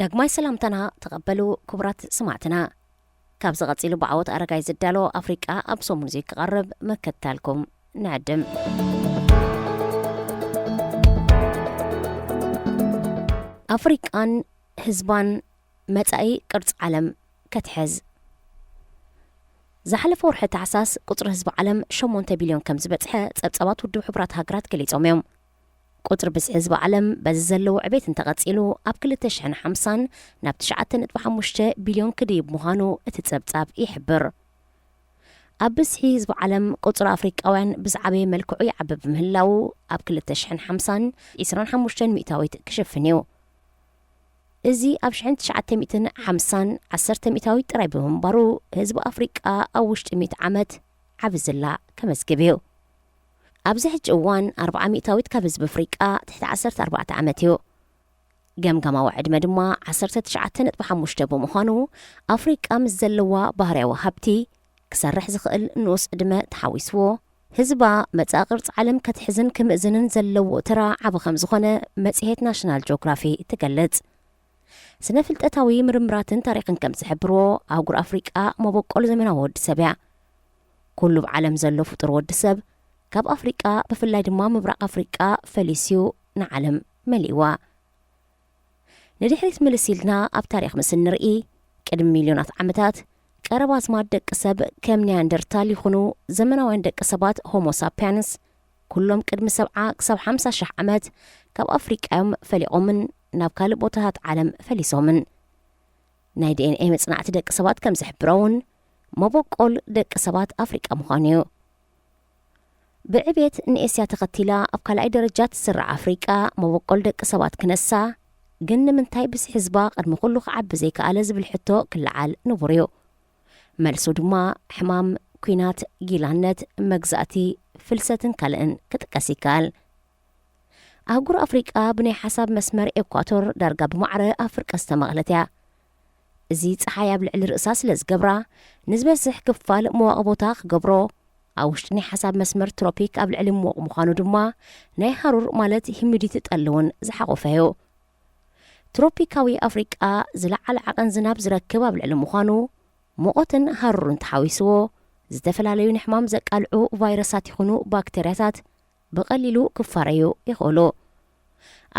ዳግማይ ሰላምታና ተቐበሉ ክቡራት ሰማዕትና ካብ ዝቐፂሉ ብዓወት ኣረጋይ ዝዳሎ ኣፍሪቃ ኣብ ሰሙን እዚ ክቐርብ መከታልኩም ንዕድም ኣፍሪቃን ህዝባን መጻኢ ቅርጽ ዓለም ከትሕዝ ዝሓለፈ ወርሒ ታሕሳስ ቁጥሪ ህዝቢ ዓለም 8 ቢልዮን ከም ዝበጽሐ ጸብጸባት ውድብ ሕብራት ሃገራት ገሊጾም እዮም። ቁጥሪ ብዝሒ ህዝቢ ዓለም በዚ ዘለዎ ዕቤት እንተቐጺሉ ኣብ 2050 ናብ 9.5 ቢልዮን ክድይብ ምዃኑ እቲ ጸብጻብ ይሕብር። ኣብ ብዝሒ ህዝቢ ዓለም ቁጥሪ ኣፍሪቃውያን ብዝዓበየ መልክዑ ይዓብብ ምህላው ኣብ 2050 25 ሚእታዊት ክሽፍን እዩ። እዚ ኣብ 1950 10 ሚእታዊት ጥራይ ብምንባሩ ህዝቢ ኣፍሪቃ ኣብ ውሽጢ 100 ዓመት ዓብ ዝላ ከመዝግብ እዩ። ኣብዚ ሕጂ እዋን 40 ሚእታዊት ካብ ህዝቢ ኣፍሪቃ ትሕቲ 14 ዓመት እዩ። ገምገማዊ ዕድመ ድማ 19.5 ብምዃኑ ኣፍሪቃ ምስ ዘለዋ ባህርያዊ ሃብቲ ክሰርሕ ዝኽእል ንኡስ ዕድመ ተሓዊስዎ ህዝባ መጻኢ ቅርጽ ዓለም ከትሕዝን ክምእዝንን ዘለዎ ተራ ዓብ ከም ዝኾነ መጽሔት ናሽናል ጂኦግራፊ ትገልጽ። ስነ ፍልጠታዊ ምርምራትን ታሪኽን ከም ዝሕብርዎ ኣህጉር ኣፍሪቃ መበቆል ዘመናዊ ወዲ ሰብ እያ። ኩሉ ብዓለም ዘሎ ፍጡር ወዲ ሰብ ካብ ኣፍሪቃ ብፍላይ ድማ ምብራቕ ኣፍሪቃ ፈሊስዩ ንዓለም መሊእዋ። ንድሕሪት ምልሲልና ኣብ ታሪኽ ምስ ንርኢ ቅድሚ ሚልዮናት ዓመታት ቀረባ ኣዝማድ ደቂ ሰብ ከም ኒያንደርታል ይኹኑ ዘመናውያን ደቂ ሰባት ሆሞሳፒያንስ ኩሎም ቅድሚ 70 ክሳብ 50 ሸሕ ዓመት ካብ ኣፍሪቃ እዮም ፈሊቖምን ናብ ካልእ ቦታታት ዓለም ፈሊሶምን። ናይ ዲኤንኤ መጽናዕቲ ደቂ ሰባት ከም ዝሕብረውን መበቆል ደቂ ሰባት ኣፍሪቃ ምዃኑ እዩ። ብዕቤት ንኤስያ ተኸቲላ ኣብ ካልኣይ ደረጃ ትስራዕ ኣፍሪቃ መበቆል ደቂ ሰባት ክነሳ ግን ንምንታይ ብዝሒ ህዝባ ቅድሚ ኩሉ ክዓቢ ዘይከኣለ ዝብል ሕቶ ክለዓል ንቡር እዩ። መልሱ ድማ ሕማም፣ ኩናት፣ ጊላነት፣ መግዛእቲ፣ ፍልሰትን ካልእን ክጥቀስ ይከኣል። ኣህጉር ኣፍሪቃ ብናይ ሓሳብ መስመር ኤኳቶር ዳርጋ ብማዕረ ኣብ ፍርቀ ዝተመቕለት እያ። እዚ ፀሓይ ኣብ ልዕሊ ርእሳ ስለ ዝገብራ ንዝበዝሕ ክፋል መዋቕ ቦታ ክገብሮ ኣብ ውሽጢ ናይ ሓሳብ መስመር ትሮፒክ ኣብ ልዕሊ ምዉቕ ምዃኑ ድማ ናይ ሃሩር ማለት ሂሚዲቲ ጠልውን ዝሓቖፈ እዩ። ትሮፒካዊ ኣፍሪቃ ዝለዓለ ዓቐን ዝናብ ዝረክብ ኣብ ልዕሊ ምዃኑ ሙቐትን ሃሩርን ተሓዊስዎ ዝተፈላለዩ ንሕማም ዘቃልዑ ቫይረሳት ይኹኑ ባክቴርያታት ብቐሊሉ ክፋረዩ ይኽእሉ።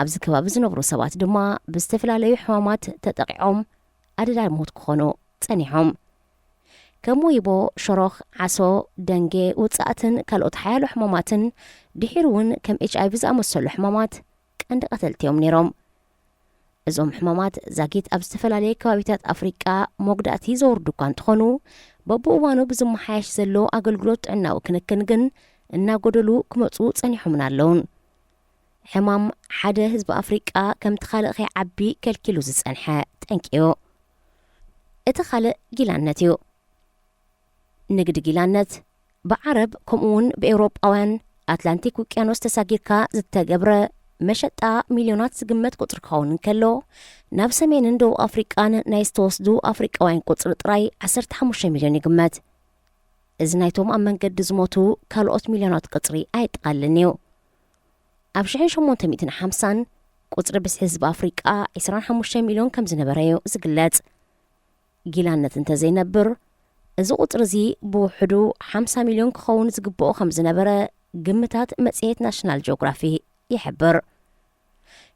ኣብዚ ከባቢ ዝነብሩ ሰባት ድማ ብዝተፈላለዩ ሕማማት ተጠቂዖም ኣደዳይ ሞት ክኾኑ ጸኒሖም። ከም ወይቦ፣ ሸሮኽ፣ ዓሶ፣ ደንጌ፣ ውጻእትን ካልኦት ሓያሎ ሕማማትን ድሒሩ እውን ከም HIV ዝኣመሰሉ ሕማማት ቀንዲ ቀተልቲ እዮም ነይሮም። እዞም ሕማማት ዛጊት ኣብ ዝተፈላለየ ከባቢታት ኣፍሪቃ ሞጉዳእቲ ዘወርዱ እኳ እንትኾኑ በብእዋኑ ብዝመሓየሽ ዘሎ ኣገልግሎት ጥዕናዊ ክንክን ግን እናጎደሉ ክመፁ ጸኒሖምን ኣለውን። ሕማም ሓደ ህዝቢ ኣፍሪቃ ከምቲ ካልእ ከይዓቢ ከልኪሉ ዝጸንሐ ጠንቂ እዩ። እቲ ካልእ ጊላነት እዩ። ንግዲ ጊላነት ብዓረብ ከምኡውን ብኤውሮጳውያን ኣትላንቲክ ውቅያኖስ ተሳጊርካ ዝተገብረ መሸጣ ሚልዮናት ዝግመት ቁፅሪ ክኸውን እንከሎ ናብ ሰሜንን ደቡብ ኣፍሪቃን ናይ ዝተወስዱ ኣፍሪቃውያን ቁፅሪ ጥራይ 15 ሚልዮን ይግመት። እዚ ናይቶም ኣብ መንገዲ ዝሞቱ ካልኦት ሚልዮናት ቁፅሪ ኣይጠቓልን እዩ። ኣብ 1850 ቁፅሪ ብዝሒ ህዝቢ ኣፍሪቃ 25 ሚልዮን ከም ዝነበረ እዩ ዝግለጽ። ጊላነት እንተዘይነብር እዚ ቁፅሪ እዚ ብውሕዱ 50 ሚልዮን ክኸውን ዝግብኦ ከም ዝነበረ ግምታት መጽሔት ናሽናል ጂኦግራፊ ይሕብር።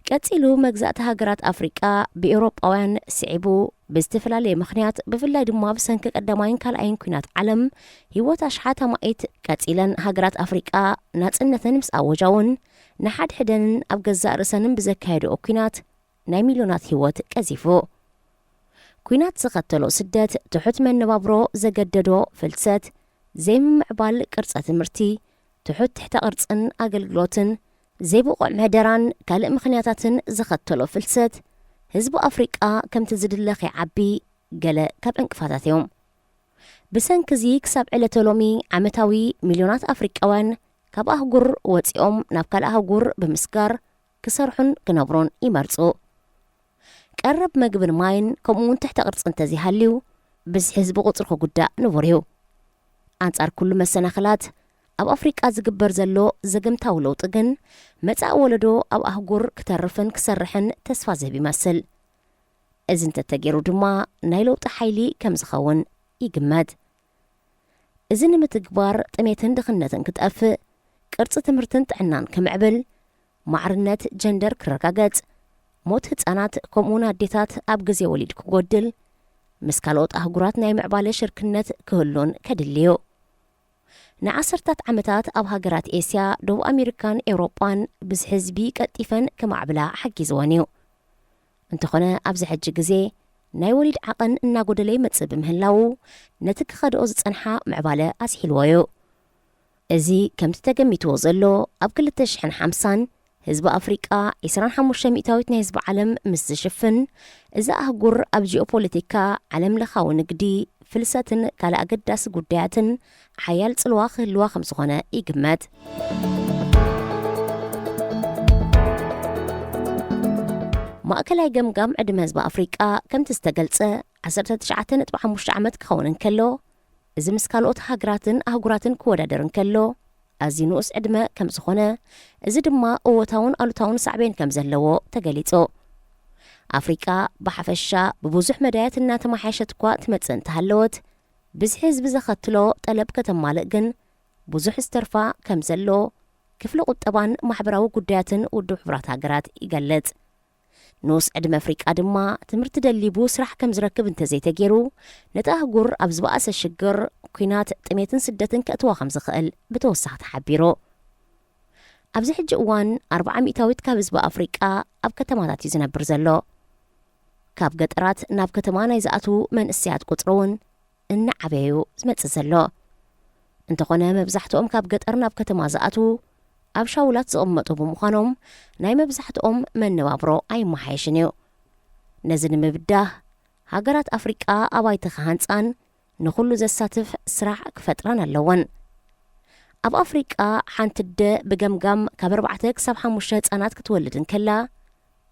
ቀፂሉ መግዛእቲ ሃገራት ኣፍሪቃ ብኤውሮጳውያን ስዒቡ ብዝተፈላለየ ምኽንያት ብፍላይ ድማ ብሰንኪ ቀዳማይን ካልኣይን ኩናት ዓለም ህይወት ኣሽሓት ማኢት ቀፂለን ሃገራት ኣፍሪቃ ናጽነተን ምስ ኣወጃውን ንሓድሕደንን ኣብ ገዛእ ርእሰንን ብዘካየድኦ ኩናት ናይ ሚልዮናት ህይወት ቀዚፉ። ኩናት ዝኸተሎ ስደት፣ ትሑት መነባብሮ ዘገደዶ ፍልሰት፣ ዘይምምዕባል ቅርጸ ትምህርቲ፣ ትሑት ትሕተ ቅርጽን ኣገልግሎትን፣ ዘይብቑዕ ምሕደራን ካልእ ምኽንያታትን ዝኸተሎ ፍልሰት ህዝቢ ኣፍሪቃ ከምቲ ዝድለ ኸይዓቢ ገለ ካብ ዕንቅፋታት እዮም። ብሰንኪ እዚ ክሳብ ዕለተ ሎሚ ዓመታዊ ሚልዮናት ኣፍሪቃውያን ካብ ኣህጉር ወፂኦም ናብ ካልእ ኣህጉር ብምስጋር ክሰርሑን ክነብሩን ይመርፁ። ቀረብ መግብን ማይን ከምኡውን ትሕተ ቅርጽ እንተዘይሃልዩ ብዝሒ ህዝቢ ቁፅሪ ክጉዳእ ንቡር እዩ። ኣንጻር ኩሉ መሰናኽላት ኣብ ኣፍሪቃ ዝግበር ዘሎ ዘገምታዊ ለውጢ ግን መጻኢ ወለዶ ኣብ ኣህጉር ክተርፍን ክሰርሕን ተስፋ ዝህብ ይመስል። እዚ እንተተገይሩ ድማ ናይ ለውጢ ሓይሊ ከም ዝኸውን ይግመት። እዚ ንምትግባር ጥሜትን ድኽነትን ክትጠፍእ፣ ቅርፂ ትምህርትን ጥዕናን ክምዕብል፣ ማዕርነት ጀንደር ክረጋገጽ፣ ሞት ህፃናት ከምኡውን ኣዴታት ኣብ ግዜ ወሊድ ክጎድል፣ ምስ ካልኦት ኣህጉራት ናይ ምዕባለ ሽርክነት ክህሉን ከድልዩ። ንዓሰርታት ዓመታት ኣብ ሃገራት ኤስያ፣ ደቡብ ኣሜሪካን ኤውሮጳን ብዝሒ ህዝቢ ቀጢፈን ክማዕብላ ሓጊዝወን እዩ። እንተኾነ ኣብዚ ሕጂ ግዜ ናይ ወሊድ ዓቐን እናጎደለ ይመጽእ ብምህላው ነቲ ክኸድኦ ዝጸንሓ ምዕባለ ኣስሒልዎ እዩ። እዚ ከምቲ ተገሚትዎ ዘሎ ኣብ 2050 ህዝቢ ኣፍሪቃ 25 ሚእታዊት ናይ ህዝቢ ዓለም ምስ ዝሽፍን፣ እዚ ኣህጉር ኣብ ጂኦፖለቲካ ዓለም ለኻዊ ንግዲ፣ ፍልሰትን ካልእ ኣገዳሲ ጉዳያትን ሓያል ጽልዋ ክህልዋ ከም ዝኾነ ይግመት። ማእከላይ ገምጋም ዕድመ ህዝቢ ኣፍሪቃ ከምቲ ዝተገልጸ 19.5 ዓመት ክኸውን እንከሎ፣ እዚ ምስ ካልኦት ሃገራትን ኣህጉራትን ክወዳደር እንከሎ ኣዝዩ ንኡስ ዕድመ ከም ዝኾነ፣ እዚ ድማ እወታውን ኣሉታውን ሳዕቤን ከም ዘለዎ ተገሊጹ። ኣፍሪቃ ብሓፈሻ ብብዙሕ መዳያት እናተማሓየሸት እኳ ትመጽእ እንተሃለወት፣ ብዝሒ ህዝቢ ዘኸትሎ ጠለብ ከተማልእ ግን ብዙሕ ዝተርፋ ከም ዘሎ ክፍሊ ቁጠባን ማሕበራዊ ጉዳያትን ውድብ ሕብራት ሃገራት ይገልጽ። ንኡስ ዕድመ ኣፍሪቃ ድማ ትምህርቲ ደሊቡ ስራሕ ከም ዝረክብ እንተዘይተገይሩ ነቲ ኣህጉር ኣብ ዝበኣሰ ሽግር፣ ኩናት፣ ጥሜትን ስደትን ከእትዋ ከም ዝኽእል ብተወሳኺ ተሓቢሩ። ኣብዚ ሕጂ እዋን 40 ሚእታዊት ካብ ህዝቢ ኣፍሪቃ ኣብ ከተማታት እዩ ዝነብር ዘሎ። ካብ ገጠራት ናብ ከተማ ናይ ዝኣትዉ መንእስያት ቁፅሪ እውን እናዓበዩ ዝመጽእ ዘሎ እንተኾነ መብዛሕትኦም ካብ ገጠር ናብ ከተማ ዝኣትዉ ኣብ ሻውላት ዝቕመጡ ብምዃኖም ናይ መብዛሕትኦም መነባብሮ ኣይመሓየሽን እዩ። ነዚ ንምብዳህ ሃገራት ኣፍሪቃ ኣባይቲ ክሃንፃን ንኹሉ ዘሳትፍ ስራሕ ክፈጥራን ኣለወን። ኣብ ኣፍሪቃ ሓንቲ ደ ብገምጋም ካብ 4 ክሳብ 5 ህፃናት ክትወልድ እንከላ፣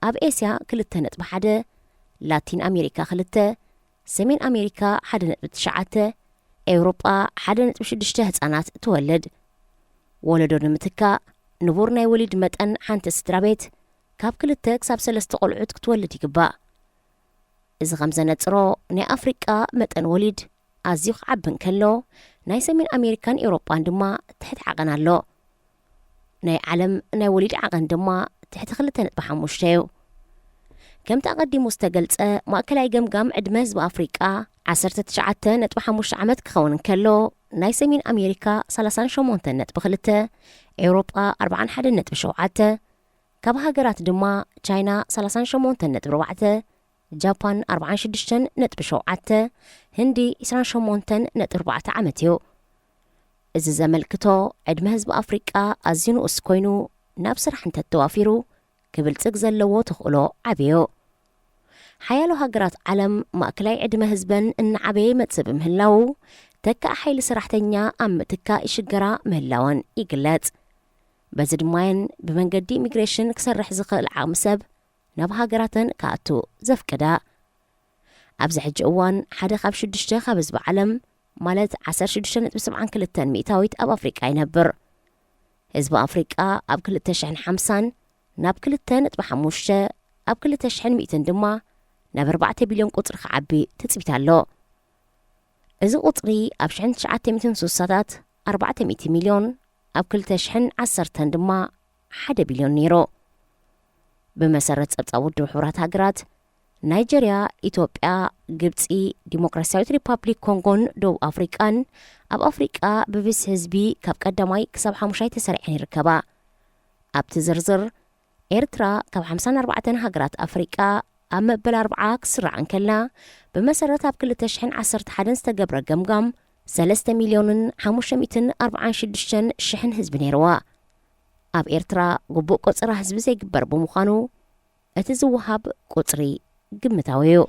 ኣብ ኤስያ 2.1፣ ላቲን ኣሜሪካ 2፣ ሰሜን ኣሜሪካ 1.9፣ ኤውሮጳ 1.6 ህፃናት ትወልድ። ወለዶ ንምትካእ ንቡር ናይ ወሊድ መጠን ሓንቲ ስድራ ቤት ካብ 2 ክሳብ 3 ቆልዑት ክትወልድ ይግባእ። እዚ ከም ዘነጽሮ ናይ ኣፍሪቃ መጠን ወሊድ ኣዝዩ ክዓቢ እንከሎ፣ ናይ ሰሜን ኣሜሪካን ኤውሮጳን ድማ ትሕቲ ዓቐን ኣሎ። ናይ ዓለም ናይ ወሊድ ዓቐን ድማ ትሕቲ 2.5 እዩ። ከምቲ ኣቐዲሙ ዝተገልጸ ማእከላይ ገምጋም ዕድመ ህዝቢ ኣፍሪቃ 19.5 ዓመት ክኸውን እንከሎ፣ ናይ ሰሜን ኣሜሪካ 38.2፣ ኤውሮጳ 41.7፣ ካብ ሃገራት ድማ ቻይና 38.4፣ ጃፓን 46.7፣ ህንዲ 28.4 ዓመት እዩ። እዚ ዘመልክቶ ዕድመ ህዝቢ ኣፍሪቃ ኣዝዩ ንኡስ ኮይኑ ናብ ስራሕ እንተተዋፊሩ ክብልጽግ ዘለዎ ተኽእሎ ዓብዩ። ሓያሎ ሃገራት ዓለም ማእከላይ ዕድመ ህዝበን እናዓበየ መጽእ ብምህላው ተካእ ሓይሊ ሰራሕተኛ ኣብ ምትካእ ይሽገራ ምህላወን ይግለጽ። በዚ ድማየን ብመንገዲ ኢሚግሬሽን ክሰርሕ ዝኽእል ዓቕሚ ሰብ ናብ ሃገራተን ካኣቱ ዘፍቅዳ። ኣብዚ ሕጂ እዋን 1 ካብ 6 ካብ ህዝቢ ዓለም ማለት 16.72 ሚእታዊት ኣብ ኣፍሪቃ ይነብር። ህዝቢ ኣፍሪቃ ኣብ 2050 ናብ 2.5 ኣብ 2100 ድማ ናብ 4 ቢልዮን ቁፅሪ ክዓቢ ትፅቢት ኣሎ። እዚ ቁፅሪ ኣብ 1960ታት 400 ሚልዮን ኣብ 2010 ድማ 1 ቢልዮን ነይሩ። ብመሰረት ጸብጻብ ውድብ ሕብራት ሃገራት ናይጀርያ፣ ኢትዮጵያ፣ ግብፂ፣ ዲሞክራሲያዊት ሪፐብሊክ ኮንጎን ደቡብ ኣፍሪቃን ኣብ ኣፍሪቃ ብብዝሒ ህዝቢ ካብ ቀዳማይ ክሳብ 5 ተሰሪዐን ይርከባ። ኣብቲ ዝርዝር ኤርትራ ካብ 54 ሃገራት ኣፍሪቃ ኣብ መበል 40 ክስራዕ እንከላ ብመሰረት ኣብ 2011 ዝተገብረ ገምጋም 3,546,000 ህዝቢ ነይርዋ። ኣብ ኤርትራ ግቡእ ቁፅሪ ህዝቢ ዘይግበር ብምዃኑ እቲ ዝወሃብ ቁፅሪ ግምታዊ እዩ።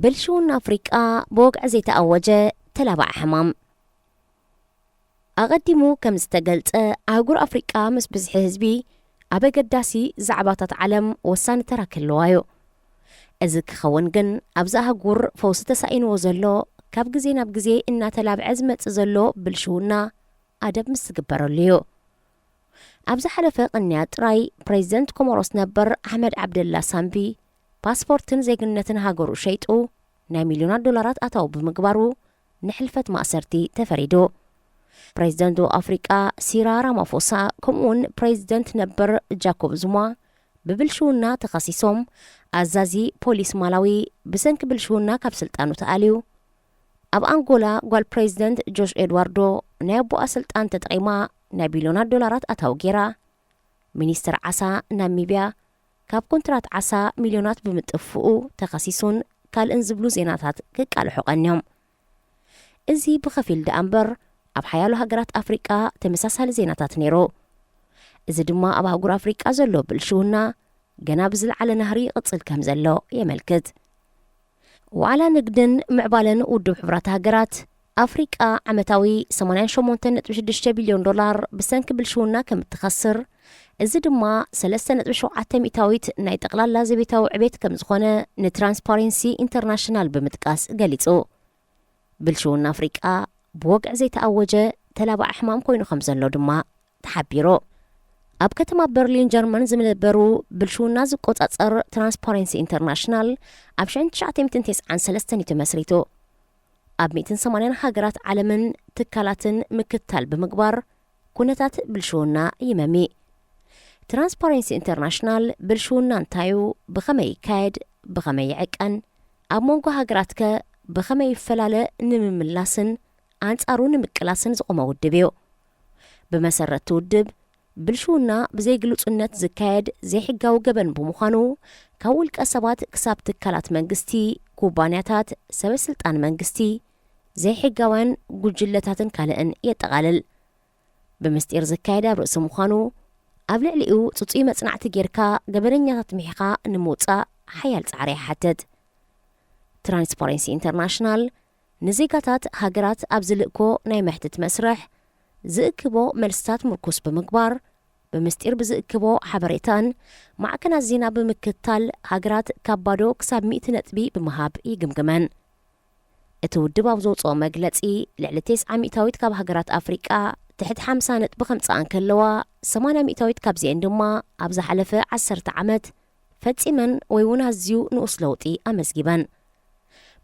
ብልሽውን ኣፍሪቃ ብወግዒ ዘይተኣወጀ ተላባዕ ሕማም። ኣቐዲሙ ከም ዝተገልጸ ኣህጉር ኣፍሪቃ ምስ ብዝሒ ህዝቢ ኣብ ኣገዳሲ ዛዕባታት ዓለም ወሳኒ ተራ ክህልዋ እዩ። እዚ ክኸውን ግን ኣብዚ ኣህጉር ፈውሲ ተሳኢንዎ ዘሎ ካብ ግዜ ናብ ግዜ እናተላብዐ ዝመጽእ ዘሎ ብልሽውና ኣደብ ምስ ዝግበረሉ እዩ። ኣብዛ ሓለፈ ቅንያት ጥራይ ፕሬዚደንት ኮሞሮስ ነበር ኣሕመድ ዓብደላ ሳምቢ ፓስፖርትን ዜግነትን ሃገሩ ሸይጡ ናይ ሚልዮናት ዶላራት ኣታው ብምግባሩ ንሕልፈት ማእሰርቲ ተፈሪዱ። ፕሬዚደንት ኣፍሪቃ ሲሪል ራማፎሳ ከምኡውን ፕሬዚደንት ነበር ጃኮብ ዙማ ብብልሽውና ተኸሲሶም ኣዛዚ ፖሊስ ማላዊ ብሰንኪ ብልሽውና ካብ ስልጣኑ ተኣልዩ። ኣብ አንጎላ ጓል ፕሬዚደንት ጆሽ ኤድዋርዶ ናይ ኣቦኣ ስልጣን ተጠቒማ ናይ ቢልዮናት ዶላራት ኣታው ጌራ። ሚኒስትር ዓሳ ናሚብያ ካብ ኮንትራት ዓሳ ሚልዮናት ብምጥፍኡ ተኸሲሱን ካልእን ዝብሉ ዜናታት ክቃልሑ ቀንዮም። እዚ ብኸፊል ደኣ እምበር ኣብ ሓያሎ ሃገራት ኣፍሪቃ ተመሳሳሊ ዜናታት ነይሩ። እዚ ድማ ኣብ ኣህጉር ኣፍሪቃ ዘሎ ብልሽውና ገና ብዝለዓለ ናህሪ ይቕፅል ከም ዘሎ የመልክት። ዋዕላ ንግድን ምዕባለን ውድብ ሕብራት ሃገራት ኣፍሪቃ ዓመታዊ 88.6 ቢልዮን ዶላር ብሰንኪ ብልሽውና ከም እትኸስር፣ እዚ ድማ 3.7 ሚእታዊት ናይ ጠቕላላ ዘቤታዊ ዕቤት ከም ዝኾነ ንትራንስፓረንሲ ኢንተርናሽናል ብምጥቃስ ገሊጹ። ብልሽውና ኣፍሪቃ ብወግዕ ዘይተኣወጀ ተላባዕ ሕማም ኮይኑ ከም ዘሎ ድማ ተሓቢሩ። ኣብ ከተማ በርሊን ጀርመን ዝነበሩ ብልሽውና ዝቆጻጸር ትራንስፓረንሲ ኢንተርናሽናል ኣብ 1993 እዩ ተመስሪቱ። ኣብ 180 ሃገራት ዓለምን ትካላትን ምክትታል ብምግባር ኩነታት ብልሽውና ይመሚ። ትራንስፓረንሲ ኢንተርናሽናል ብልሽውና እንታዩ፣ ብኸመይ ይካየድ፣ ብኸመይ ይዕቀን፣ ኣብ መንጎ ሃገራት ከ ብኸመይ ይፈላለ ንምምላስን ኣንጻሩ ንምቅላስን ዝቆመ ውድብ እዩ። ብመሰረት ውድብ ብልሽውና ብዘይግልጹነት ዝካየድ ዘይሕጋዊ ገበን ብምዃኑ ካብ ውልቀ ሰባት ክሳብ ትካላት መንግስቲ፣ ኩባንያታት፣ ሰበስልጣን መንግስቲ፣ ዘይሕጋውያን ጉጅለታትን ካልእን የጠቓልል። ብምስጢር ዝካየድ ኣብ ርእሲ ምዃኑ ኣብ ልዕሊኡ ጽጹይ መጽናዕቲ ጌርካ ገበነኛታት ምሒኻ ንምውፃእ ሓያል ጻዕሪ ይሓትት። ትራንስፓረንሲ ኢንተርናሽናል ንዜጋታት ሃገራት ኣብ ዝልእኮ ናይ መሕትት መስርሕ ዝእክቦ መልስታት ምርኩስ ብምግባር ብምስጢር ብዝእክቦ ሓበሬታን ማዕከናት ዜና ብምክትታል ሃገራት ካብ ባዶ ክሳብ 100 ነጥቢ ብምሃብ ይግምግመን። እቲ ውድብ ኣብ ዘውፅኦ መግለጺ ልዕሊ 90 ሚእታዊት ካብ ሃገራት ኣፍሪቃ ትሕቲ 50 ነጥቢ ከምፅኣን ከለዋ 80 ሚእታዊት ካብዚአን ድማ ኣብ ዝሓለፈ 10 ዓመት ፈጺመን ወይ እውን ኣዝዩ ንኡስ ለውጢ ኣመዝጊበን።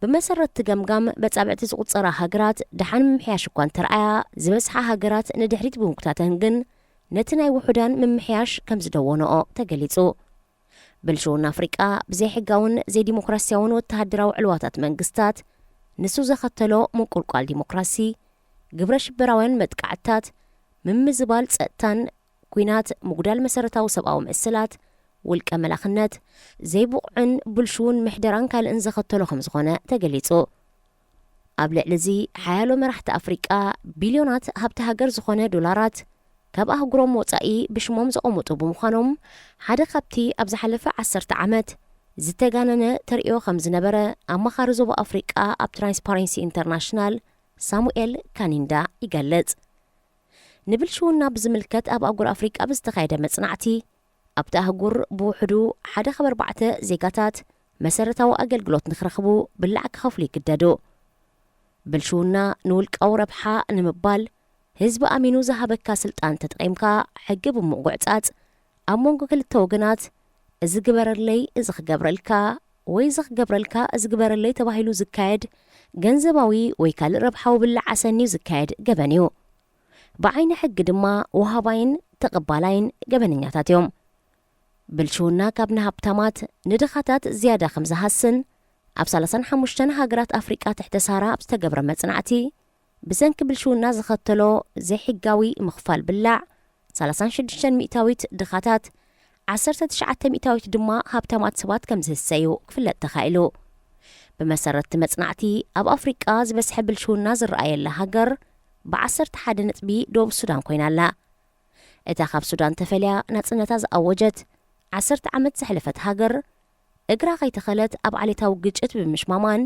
ብመሰረት ትገምጋም በጻብዕቲ ዝቁፀራ ሃገራት ድሓን ምምሕያሽ እኳ እንተረኣያ ዝበስሓ ሃገራት ንድሕሪት ብምጉታተን ግን ነቲ ናይ ውሑዳን ምምሕያሽ ከም ዝደወነኦ ተገሊጹ። ብልሽውና ኣፍሪቃ ብዘይሕጋውን ዘይዲሞክራስያውን ወተሃደራዊ ዕልዋታት መንግስታት ንሱ ዘኸተሎ ምቁልቋል ዲሞክራሲ፣ ግብረ ሽበራውያን መጥቃዕታት፣ ምምዝባል ጸጥታን ኩናት፣ ምጉዳል መሰረታዊ ሰብኣዊ ምእስላት፣ ውልቀ መላኽነት፣ ዘይብቕዕን ብልሽውን ምሕደራን ካልእን ዘኸተሎ ከም ዝኾነ ተገሊጹ። ኣብ ልዕሊ እዚ ሓያሎ መራሕቲ ኣፍሪቃ ቢልዮናት ሃብቲ ሃገር ዝኾነ ዶላራት ካብ ኣህጉሮም ወፃኢ ብሽሞም ዘቐምጡ ብምዃኖም ሓደ ካብቲ ኣብ ዝሓለፈ 10 ዓመት ዝተጋነነ ተርእዮ ከም ዝነበረ ኣማኻሪ ዞባ ኣፍሪቃ ኣብ ትራንስፓረንሲ ኢንተርናሽናል ሳሙኤል ካኒንዳ ይገልጽ። ንብልሽውና ብዝምልከት ኣብ ኣህጉር ኣፍሪቃ ብዝተኻየደ መጽናዕቲ ኣብቲ ኣህጉር ብውሕዱ 1/4 ዜጋታት መሰረታዊ ኣገልግሎት ንኽረኽቡ ብላዕ ክኸፍሉ ይግደዱ። ብልሽውና ንውልቃዊ ረብሓ ንምባል ህዝቢ ኣሚኑ ዝሃበካ ስልጣን ተጠቒምካ ሕጊ ብምጉዕጻጽ ኣብ መንጎ ክልተ ወገናት እዚ ግበረለይ እዚ ክገብረልካ ወይ እዚ ክገብረልካ እዚ ግበረለይ ተባሂሉ ዝካየድ ገንዘባዊ ወይ ካልእ ረብሓዊ ብላዕ ኣሰኒዩ ዝካየድ ገበን እዩ። ብዓይኒ ሕጊ ድማ ወሃባይን ተቐባላይን ገበነኛታት እዮም። ብልሽውና ካብ ንሃብታማት ንድኻታት ዝያዳ ከም ዝሃስን ኣብ 35 ሃገራት ኣፍሪቃ ትሕተ ሳራ ኣብ ዝተገብረ መጽናዕቲ ብሰንኪ ብልሽውና ዝኸተሎ ዘይሕጋዊ ምኽፋል ብላዕ 36 ሚእታዊት ድኻታት 19 ሚእታዊት ድማ ሃብታማት ሰባት ከም ዝህሰዩ ክፍለጥ ተኻኢሉ። ብመሰረቲ መጽናዕቲ ኣብ ኣፍሪቃ ዝበስሐ ብልሽውና ዝረኣየላ ሃገር ብ11 ነጥቢ ደቡብ ሱዳን ኮይናላ። እታ ካብ ሱዳን ተፈልያ ናጽነታ ዝኣወጀት 10 ዓመት ዘሕለፈት ሃገር እግራ ኸይተኸለት ኣብ ዓሌታዊ ግጭት ብምሽማማን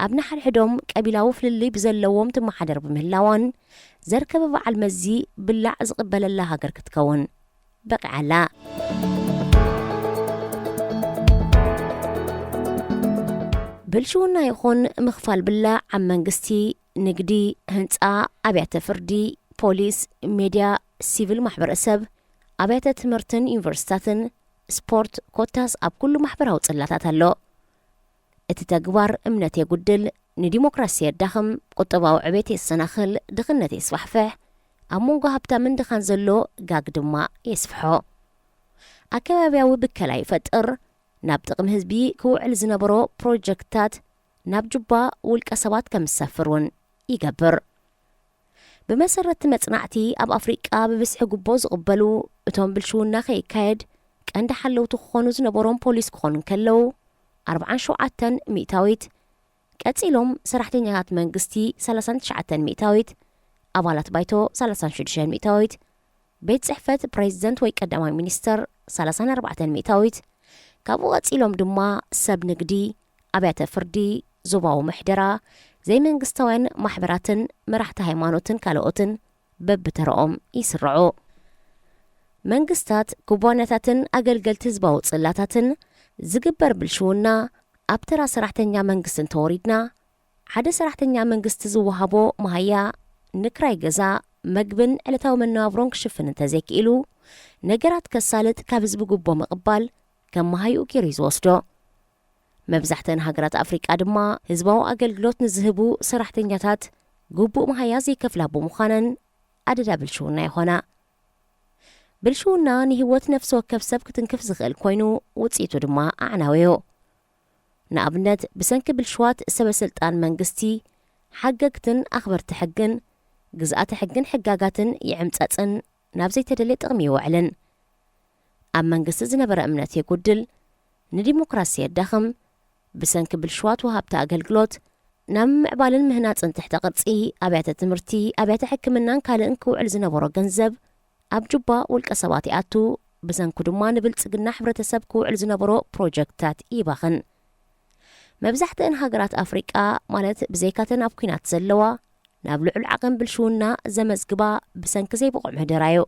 ኣብ ናሓድሕዶም ቀቢላዊ ፍልልይ ብዘለዎም ትመሓደር ብምህላዋን ዘርከበ በዓል መዚ ብላዕ ዝቕበለላ ሃገር ክትከውን በቂዓላ። ብልሽውና ይኹን ምኽፋል ብላዕ ኣብ መንግስቲ፣ ንግዲ፣ ህንፃ፣ ኣብያተ ፍርዲ፣ ፖሊስ፣ ሜድያ፣ ሲቪል ማሕበረሰብ፣ ኣብያተ ትምህርትን ዩኒቨርሲታትን ስፖርት ኮታስ ኣብ ኩሉ ማሕበራዊ ጽላታት ኣሎ። እቲ ተግባር እምነት የጉድል፣ ንዲሞክራሲ የዳኽም፣ ቁጠባዊ ዕቤት የሰናኽል፣ ድኽነት የስፋሕፍሕ፣ ኣብ መንጎ ሃብታምን ድኻን ዘሎ ጋግ ድማ የስፍሖ። ኣከባብያዊ ብከላ ይፈጥር፣ ናብ ጥቕሚ ህዝቢ ክውዕል ዝነበሮ ፕሮጀክትታት ናብ ጁባ ውልቀ ሰባት ከም ዝሰፍር እውን ይገብር። ብመሰረቲ መጽናዕቲ ኣብ ኣፍሪቃ ብብስሒ ጉቦ ዝቕበሉ እቶም ብልሽውና ከይካየድ ቀንዲ ሓለውቲ ክኾኑ ዝነበሮም ፖሊስ ክኾኑ እንከለዉ 47 ሚእታዊት፣ ቀጺሎም ሰራሕተኛታት መንግስቲ 39 ሚእታዊት፣ ኣባላት ባይቶ 36 ሚእታዊት፣ ቤት ጽሕፈት ፕሬዚደንት ወይ ቀዳማይ ሚኒስተር 34 ሚእታዊት፣ ካብኡ ቀጺሎም ድማ ሰብ ንግዲ፣ ኣብያተ ፍርዲ፣ ዞባዊ ምሕደራ፣ ዘይመንግስታውያን ማሕበራትን መራሕቲ ሃይማኖትን ካልኦትን በብተረኦም ይስርዑ። መንግስታት ኩባንያታትን ኣገልገልቲ ህዝባዊ ጽላታትን ዝግበር ብልሽውና ኣብ ተራ ሰራሕተኛ መንግስትን ተወሪድና ሓደ ሰራሕተኛ መንግስቲ ዝወሃቦ መሃያ ንክራይ ገዛ መግብን ዕለታዊ መነባብሮን ክሽፍን እንተዘይክኢሉ ነገራት ከሳልጥ ካብ ህዝቢ ጉቦ መቕባል ከም መሃይኡ ገይሩ ዝወስዶ። መብዛሕተን ሃገራት ኣፍሪቃ ድማ ህዝባዊ ኣገልግሎት ንዝህቡ ሰራሕተኛታት ጉቡእ መሃያ ዘይከፍላ ብምዃነን ኣደዳ ብልሽውና ይኾና። ብልሽውና ንህይወት ነፍሲ ወከፍ ሰብ ክትንክፍ ዝኽእል ኮይኑ ውፅኢቱ ድማ ኣዕናውዮ። ንኣብነት ብሰንኪ ብልሽዋት ሰበስልጣን መንግስቲ ሓገግትን ኣኽበርቲ ሕግን ግዝኣቲ ሕግን ሕጋጋትን ይዕምፀፅን ናብ ዘይተደለየ ጥቕሚ ይውዕልን። ኣብ መንግስቲ ዝነበረ እምነት የጉድል፣ ንዲሞክራሲ የዳኽም፣ ብሰንኪ ብልሽዋት ወሃብቲ ኣገልግሎት ናብ ምዕባልን ምህናፅን ትሕተ ቅርጺ ኣብያተ ትምህርቲ፣ ኣብያተ ሕክምናን ካልእን ክውዕል ዝነበሮ ገንዘብ ኣብ ጁባ ውልቀ ሰባት ይኣቱ፣ ብሰንኩ ድማ ንብልጽግና ሕብረተሰብ ክውዕል ዝነበሮ ፕሮጀክትታት ይባኽን። መብዛሕትአን ሃገራት ኣፍሪቃ ማለት ብዘይካተን ኣብ ኩናት ዘለዋ ናብ ልዑል ዓቕን ብልሽውና ዘመዝግባ ብሰንኪ ዘይብቑዕ ምሕደራዮ።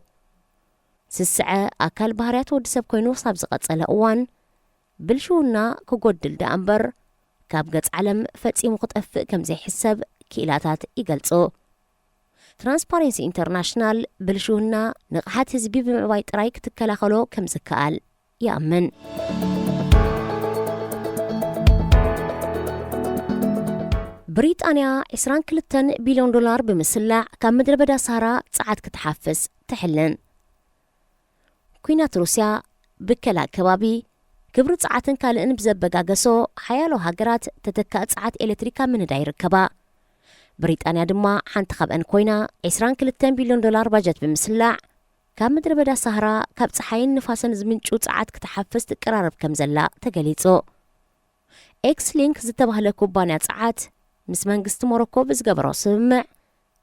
ስስዐ ኣካል ባህርያት ወዲ ሰብ ኮይኑ ሳብ ዝቐጸለ እዋን ብልሽውና ክጐድል ዳ እምበር ካብ ገጽ ዓለም ፈጺሙ ክጠፍእ ከም ዘይሕሰብ ክኢላታት ይገልጹ። ትራንስፓረንሲ ኢንተርናሽናል ብልሽውና ንቕሓት ህዝቢ ብምዕባይ ጥራይ ክትከላኸሎ ከም ዝከኣል ይኣምን። ብሪጣንያ 22 ቢልዮን ዶላር ብምስላዕ ካብ ምድረ በዳ ሳራ ፀዓት ክትሓፍስ ትሕልን። ኩናት ሩስያ ብከላ ከባቢ ግብሪ ፀዓትን ካልእን ብዘበጋገሶ ሓያሎ ሃገራት ተተካእ ፀዓት ኤሌክትሪካ ምንዳ ይርከባ። ብሪጣንያ ድማ ሓንቲ ካብአን ኮይና 22 ቢልዮን ዶላር ባጀት ብምስላዕ ካብ ምድረ በዳ ሳህራ ካብ ፀሓይን ንፋስን ዝምንጩ ፀዓት ክትሓፍስ ትቀራረብ ከም ዘላ ተገሊጹ። ኤክስ ሊንክ ዝተባህለ ኩባንያ ፀዓት ምስ መንግስቲ ሞሮኮ ብዝገበሮ ስምምዕ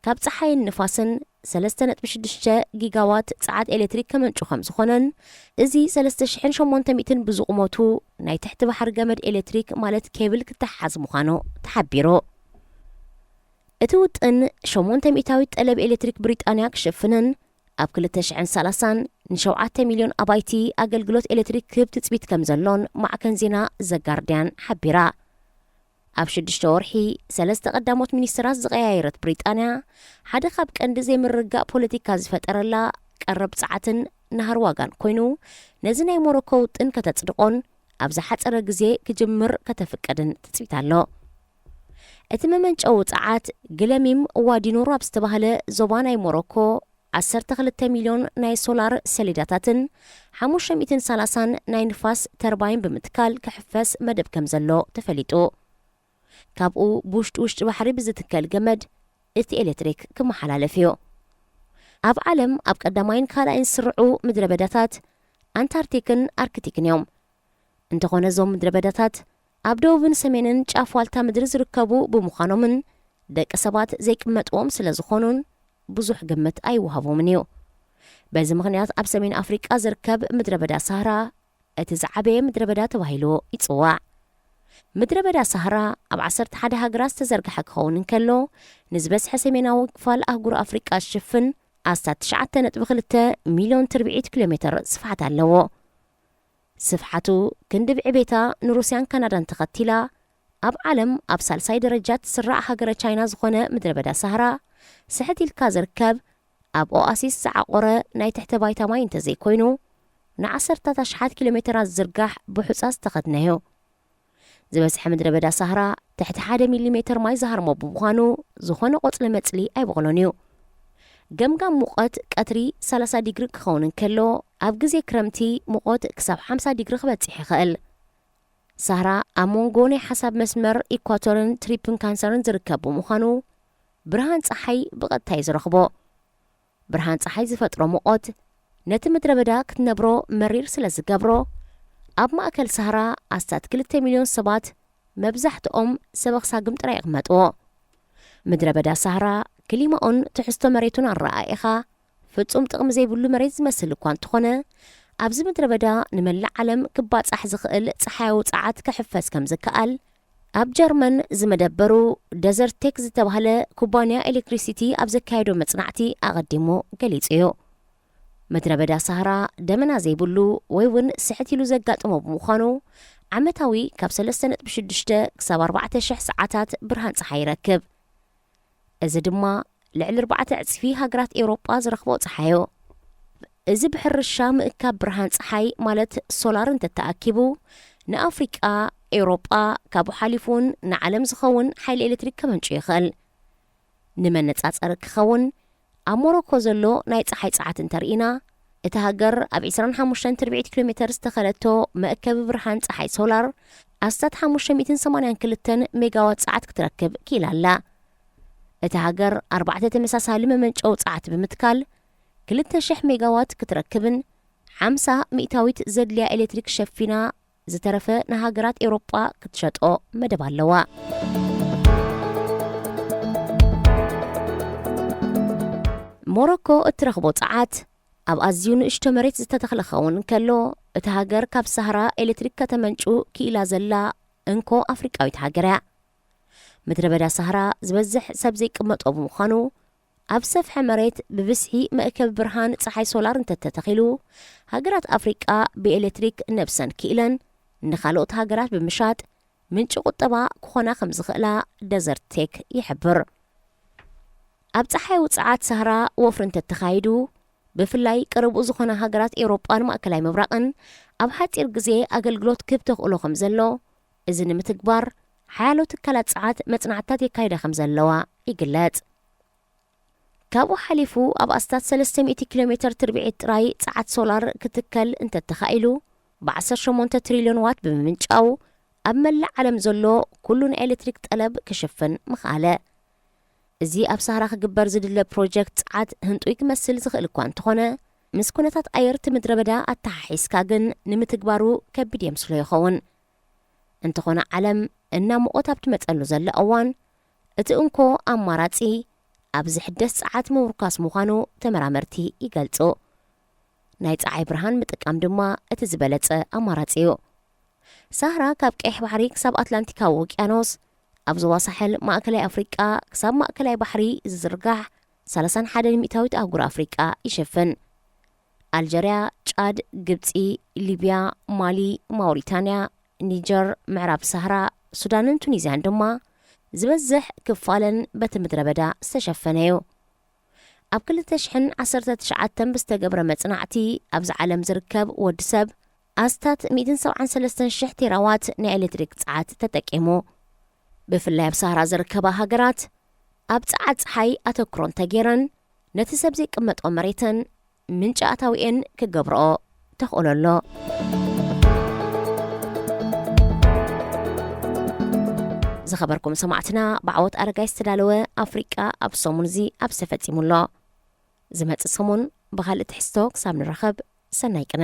ካብ ፀሓይን ንፋስን 3.6 ጊጋዋት ፀዓት ኤሌክትሪክ ከመንጩ ከም ዝኾነን እዚ 3800 ብዝቁመቱ ናይ ትሕቲ ባሕሪ ገመድ ኤሌክትሪክ ማለት ኬብል ክተሓዝ ምዃኑ ተሓቢሩ። እቲ ውጥን 800 ጠለብ ኤሌክትሪክ ብሪጣንያ ክሽፍንን ኣብ 2030 ን7 ሚልዮን ኣባይቲ ኣገልግሎት ኤሌክትሪክ ክህብ ትፅቢት ከም ዘሎን ማዕከን ዜና ዘጋርድያን ሓቢራ። ኣብ 6 ወርሒ 3 ቀዳሞት ሚኒስትራት ዝቀያየረት ብሪጣንያ ሓደ ካብ ቀንዲ ዘይምርጋእ ፖለቲካ ዝፈጠረላ ቀረብ ፀዓትን ናሃር ዋጋን ኮይኑ ነዚ ናይ ሞሮኮ ውጥን ከተጽድቆን ኣብ ዝሓፀረ ግዜ ክጅምር ከተፍቀድን ትፅቢት ኣሎ። እቲ መመንጨው ፀዓት ግለሚም ዋዲኖር ኣብ ዝተባህለ ዞባ ናይ ሞሮኮ 12 ሚልዮን ናይ ሶላር ሰሌዳታትን 530 ናይ ንፋስ ተርባይን ብምትካል ክሕፈስ መደብ ከም ዘሎ ተፈሊጡ። ካብኡ ውሽጢ ባሕሪ ብዝትከል ገመድ እቲ ኤሌክትሪክ ክመሓላለፍ እዩ። ኣብ ዓለም ኣብ ቀዳማይን ካልኣይን ዝስርዑ ምድረ በዳታት ኣንታርክቲክን ኣርክቲክን እዮም። እንተኾነ እዞም ምድረ በዳታት ኣብ ደቡብን ሰሜንን ጫፍ ዋልታ ምድሪ ዝርከቡ ብምዃኖምን ደቂ ሰባት ዘይቅመጥዎም ስለ ዝኾኑን ብዙሕ ግምት ኣይወሃቦምን እዩ። በዚ ምኽንያት ኣብ ሰሜን ኣፍሪቃ ዝርከብ ምድረ በዳ ሳህራ እቲ ዝዓበየ ምድረ በዳ ተባሂሉ ይጽዋዕ። ምድረ በዳ ሳህራ ኣብ 11 ሃገራት ዝተዘርግሐ ክኸውን እንከሎ ንዝበዝሐ ሰሜናዊ ክፋል ኣህጉር ኣፍሪቃ ዝሽፍን ኣስታት 9.2 ሚልዮን ትርብዒት ኪሎ ሜትር ስፍሓት ኣለዎ። ስፍሓቱ ክንዲ ብዕቤታ ንሩስያን ካናዳን ተኸቲላ ኣብ ዓለም ኣብ ሳልሳይ ደረጃ ትስራዕ ሃገረ ቻይና ዝኾነ ምድረ በዳ ሳህራ ስሕት ኢልካ ዝርከብ ኣብ ኦኣሲስ ዝዓቆረ ናይ ትሕተ ባይታ ማይ እንተዘይኮይኑ ንዓሰርታት ኣሽሓት ኪሎሜትራት ዝርጋሕ ብሑጻስ ተኸድነዮ ዝበዝሐ ምድረ በዳ ሳህራ ትሕቲ 1 ሚሊሜትር ማይ ዝሃርሞ ብምዃኑ ዝኾነ ቆጽሊ መጽሊ ኣይበቕሎን እዩ ገምጋም ሙቐት ቀትሪ 30 ዲግሪ ክኸውን እንከሎ ኣብ ግዜ ክረምቲ ሙቐት ክሳብ 50 ዲግሪ ክበጽሕ ይኽእል ሳህራ ኣብ መንጎ ናይ ሓሳብ መስመር ኢኳቶርን ትሪፕን ካንሰርን ዝርከብ ብምዃኑ ብርሃን ፀሓይ ብቐጥታ ዝረኽቦ ብርሃን ፀሓይ ዝፈጥሮ ሙቐት ነቲ ምድረ በዳ ክትነብሮ መሪር ስለ ዝገብሮ ኣብ ማእከል ሳህራ ኣስታት 2 ሚልዮን ሰባት መብዛሕትኦም ሰበኽሳግም ጥራይ ይቕመጥዎ ምድረ በዳ ሳህራ ክሊማኦን ትሕዝቶ መሬቱን ኣረኣኢኻ ፍጹም ጥቕሚ ዘይብሉ መሬት ዝመስል እኳ እንተኾነ ኣብዚ ምድረ በዳ ንመላእ ዓለም ክባጻሕ ዝኽእል ፀሓያዊ ፀዓት ክሕፈስ ከም ዝከኣል ኣብ ጀርመን ዝመደበሩ ደዘርት ቴክ ዝተባህለ ኩባንያ ኤሌክትሪሲቲ ኣብ ዘካየዶ መጽናዕቲ ኣቐዲሙ ገሊጹ እዩ ምድረ በዳ ሳህራ ደመና ዘይብሉ ወይ እውን ስሕት ኢሉ ዘጋጥሞ ብምዃኑ ዓመታዊ ካብ 3.6 ክሳብ 4,000 ሰዓታት ብርሃን ፀሓይ ይረክብ እዚ ድማ ልዕሊ 4 ዕፅፊ ሃገራት ኤውሮጳ ዝረኽቦ ፀሓዮ እዚ ብሕርሻ ምእካብ ብርሃን ፀሓይ ማለት ሶላር እንተተኣኪቡ ንኣፍሪቃ ኤውሮጳ ካብኡ ሓሊፉን ንዓለም ዝኸውን ሓይሊ ኤሌክትሪክ ከመንጩ ይኽእል ንመነጻጸሪ ክኸውን ኣብ ሞሮኮ ዘሎ ናይ ፀሓይ ፀዓት እንተርኢና እቲ ሃገር ኣብ 25 ኪሎ ሜትር ዝተኸለቶ መእከቢ ብርሃን ፀሓይ ሶላር ኣስታት 582 ሜጋዋት ፀዓት ክትረክብ ኪኢላ ኣላ እቲ ሃገር 4 ተመሳሳሊ መመንጨው ፀዓት ብምትካል 2,000 ሜጋዋት ክትረክብን 50 ሚእታዊት ዘድልያ ኤሌክትሪክ ሸፊና ዝተረፈ ንሃገራት ኤውሮጳ ክትሸጦ መደብ ኣለዋ ሞሮኮ እትረኽቦ ፀዓት ኣብ ኣዝዩ ንእሽቶ መሬት ዝተተኽለ ኸውን እንከሎ እቲ ሃገር ካብ ሳህራ ኤሌክትሪክ ከተመንጩ ኪኢላ ዘላ እንኮ ኣፍሪቃዊት ሃገር እያ ምድረ በዳ ሳህራ ዝበዝሕ ሰብ ዘይቅመጦ ብምዃኑ ኣብ ሰፍሐ መሬት ብብስሒ መእከብ ብርሃን ፀሓይ ሶላር እንተተተኺሉ ሃገራት ኣፍሪቃ ብኤሌክትሪክ ነብሰን ኪኢለን ንኻልኦት ሃገራት ብምሻጥ ምንጭ ቁጠባ ክኾና ከም ዝኽእላ ደዘርት ቴክ ይሕብር ኣብ ፀሓይ ውፅዓት ሳህራ ወፍሪ እንተተኻይዱ ብፍላይ ቅርቡ ዝኾነ ሃገራት ኤውሮጳን ማእከላይ ምብራቕን ኣብ ሓፂር ግዜ ኣገልግሎት ክህብ ተኽእሎ ከም ዘሎ እዚ ንምትግባር ሓያሎ ትካላት ፀዓት መጽናዕታት የካይዳ ከም ዘለዋ ይግለጽ ካብኡ ሓሊፉ ኣብ ኣስታት 300 ኪሎ ሜትር ትርቢዒት ጥራይ ፀዓት ሶላር ክትከል እንተተኻኢሉ ብ18 ትሪልዮን ዋት ብምምንጫው ኣብ መላእ ዓለም ዘሎ ኩሉ ንኤሌክትሪክ ጠለብ ክሽፍን ምኽኣለ እዚ ኣብ ሳህራ ክግበር ዝድለ ፕሮጀክት ፀዓት ህንጡይ ክመስል ዝኽእል እኳ እንተኾነ ምስ ኩነታት ኣየርቲ ምድረ በዳ ኣተሓሒዝካ ግን ንምትግባሩ ከቢድ የምስሎ ይኸውን እንተኾነ ዓለም እናሞቆት ኣብ ትመፀሉ ዘላ እዋን እቲ እንኮ ኣማራፂ ኣብ ዝሕደስ ፀዓት ምውርካስ ምዃኑ ተመራመርቲ ይገልጹ ናይ ፀሓይ ብርሃን ምጥቃም ድማ እቲ ዝበለጸ ኣማራፂ እዩ ሳህራ ካብ ቀይሕ ባሕሪ ክሳብ ኣትላንቲካዊ ውቅያኖስ ኣብ ዞባ ሳሕል ማእከላይ ኣፍሪቃ ክሳብ ማእከላይ ባሕሪ ዝዝርጋሕ 31 ሚእታዊት ኣህጉር ኣፍሪቃ ይሽፍን ኣልጀርያ ጫድ ግብፂ ሊብያ ማሊ ማውሪታንያ ኒጀር ምዕራብ ሳህራ ሱዳንን ቱኒዝያን ድማ ዝበዝሕ ክፋለን በቲ ምድረ በዳ ዝተሸፈነ እዩ ኣብ 2019 ብዝተገብረ መጽናዕቲ ኣብዚ ዓለም ዝርከብ ወዲ ሰብ ኣስታት 173,000 ቴራዋት ናይ ኤሌክትሪክ ፀዓት ተጠቂሙ ብፍላይ ኣብ ሳህራ ዝርከባ ሃገራት ኣብ ፀዓት ፀሓይ ኣተኩሮ እንተገይረን ነቲ ሰብ ዘይቅመጦ መሬተን ምንጪ ኣታዊአን ክገብርኦ ተኽእለሎ ዝኸበርኩም ሰማዕትና ብዓወት ኣረጋይ ዝተዳለወ ኣፍሪቃ ኣብ ሰሙን እዚ ኣብ ዝተፈጺሙሎ ዝመጽእ ሰሙን ብኻልእ ትሕዝቶ ክሳብ ንረኸብ ሰናይ ቅነ